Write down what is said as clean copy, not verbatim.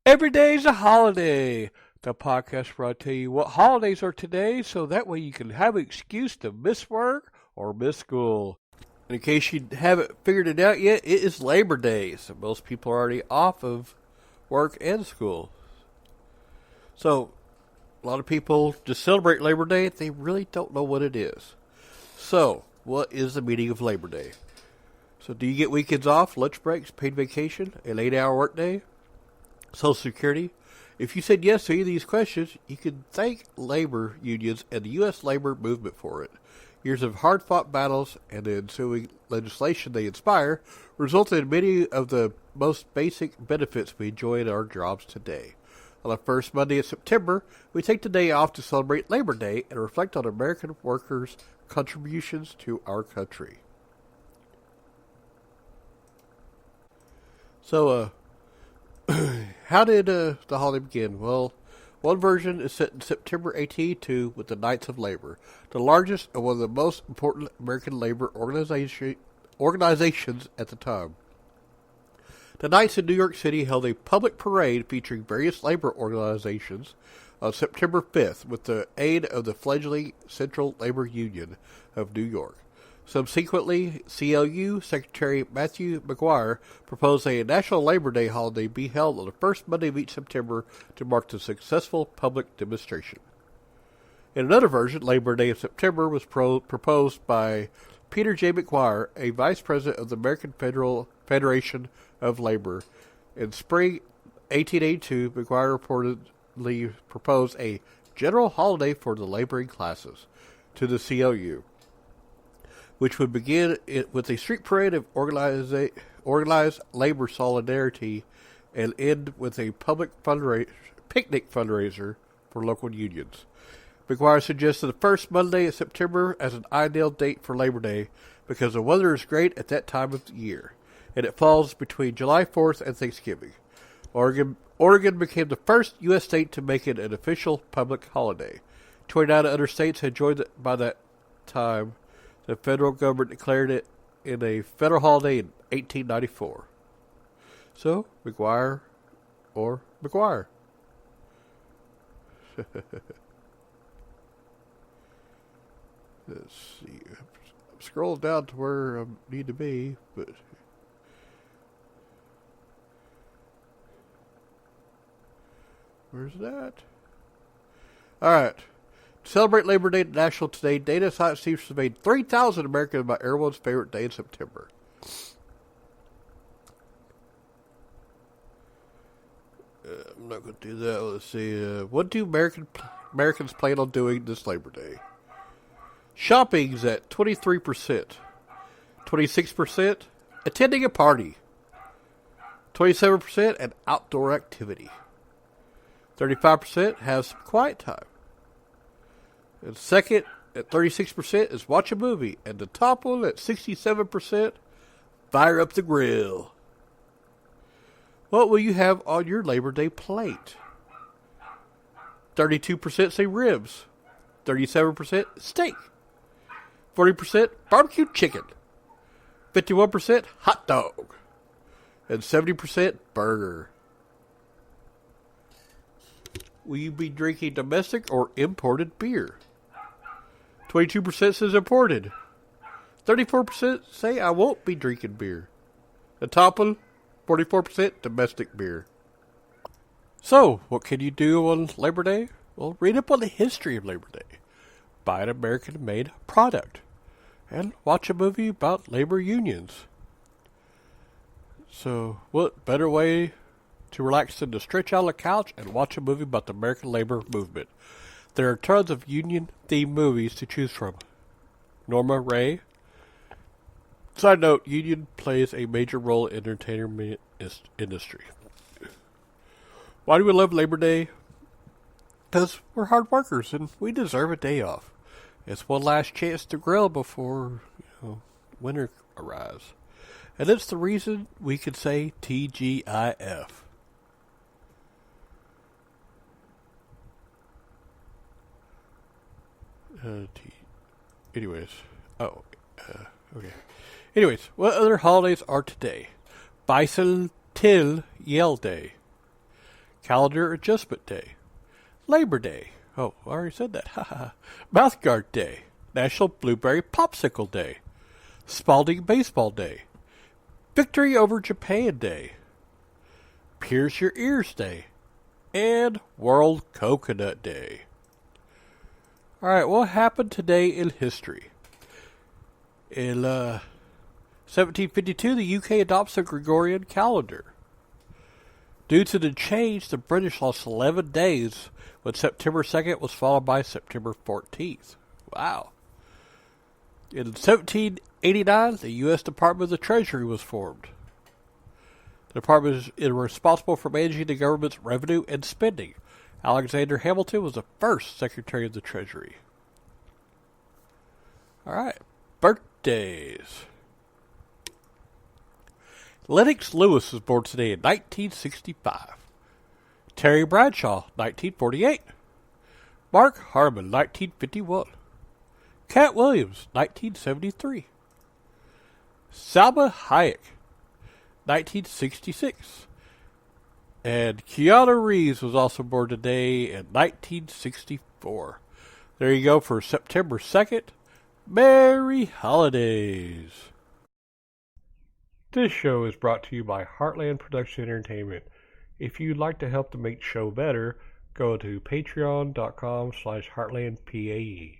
Every day's a holiday. The podcast where I tell you what holidays are today so that way you can have an excuse to miss work or miss school. And in case you haven't figured it out yet, it is Labor Day. So most people are already off of work and school. So a lot of people just celebrate Labor Day. They really don't know what it is. So what is the meaning of Labor Day? So do you get weekends off, lunch breaks, paid vacation, an 8-hour workday? Social Security? If you said yes to any of these questions, you can thank labor unions and the U.S. labor movement for it. Years of hard-fought battles and the ensuing legislation they inspire resulted in many of the most basic benefits we enjoy in our jobs today. On the first Monday of September, we take the day off to celebrate Labor Day and reflect on American workers' contributions to our country. So, how did the holiday begin? Well, one version is set in September 1882 with the Knights of Labor, the largest and one of the most important American labor organizations at the time. The Knights in New York City held a public parade featuring various labor organizations on September 5th with the aid of the fledgling Central Labor Union of New York. Subsequently, CLU Secretary Matthew McGuire proposed a National Labor Day holiday be held on the first Monday of each September to mark the successful public demonstration. In another version, Labor Day of September was proposed by Peter J. McGuire, a vice president of the American Federation of Labor. In spring 1882, McGuire reportedly proposed a general holiday for the laboring classes to the CLU, which would begin with a street parade of organized labor solidarity and end with a public picnic fundraiser for local unions. McGuire suggested the first Monday of September as an ideal date for Labor Day because the weather is great at that time of the year, and it falls between July 4th and Thanksgiving. Oregon became the first U.S. state to make it an official public holiday. 29 other states had joined it by that time. The federal government declared it in a federal holiday in 1894. So, McGuire or McGuire. Let's see. I'm scrolling down to where I need to be, but where's that? Alright. To celebrate Labor Day National today, data science teams surveyed 3,000 Americans about everyone's favorite day in September. I'm not going to do that. Let's see. What do Americans plan on doing this Labor Day? Shopping's at 23%. 26% attending a party. 27% an outdoor activity. 35% has some quiet time. And second, at 36%, is watch a movie. And the top one, at 67%, fire up the grill. What will you have on your Labor Day plate? 32% say ribs. 37% steak. 40% barbecue chicken. 51% hot dog. And 70% burger. Will you be drinking domestic or imported beer? 22% says imported. 34% say I won't be drinking beer. The top one, 44% domestic beer. So, what can you do on Labor Day? Well, read up on the history of Labor Day. Buy an American-made product. And watch a movie about labor unions. So, what better way to relax than to stretch out on the couch and watch a movie about the American labor movement? There are tons of union-themed movies to choose from. Norma Ray. Side note, union plays a major role in the entertainment industry. Why do we love Labor Day? Because we're hard workers and we deserve a day off. It's one last chance to grill before winter arrives. And it's the reason we could say TGIF. Anyways. Okay. Anyways, what other holidays are today? Bicentennial Day. Calendar Adjustment Day. Labor Day. Oh, I already said that. Mouthguard Day. National Blueberry Popsicle Day. Spalding Baseball Day. Victory over Japan Day. Pierce Your Ears Day. And World Coconut Day. Alright, what happened today in history? In 1752, the UK adopts the Gregorian calendar. Due to the change, the British lost 11 days when September 2nd was followed by September 14th. Wow. In 1789, the U.S. Department of the Treasury was formed. The department is responsible for managing the government's revenue and spending. Alexander Hamilton was the first Secretary of the Treasury. Alright, birthdays. Lennox Lewis was born today in 1965. Terry Bradshaw, 1948. Mark Harmon, 1951. Cat Williams, 1973. Salma Hayek, 1966. And Keanu Reeves was also born today in 1964. There you go for September 2nd. Merry Holidays. This show is brought to you by Heartland Production Entertainment. If you'd like to help to make the show better, go to patreon.com/heartlandpae.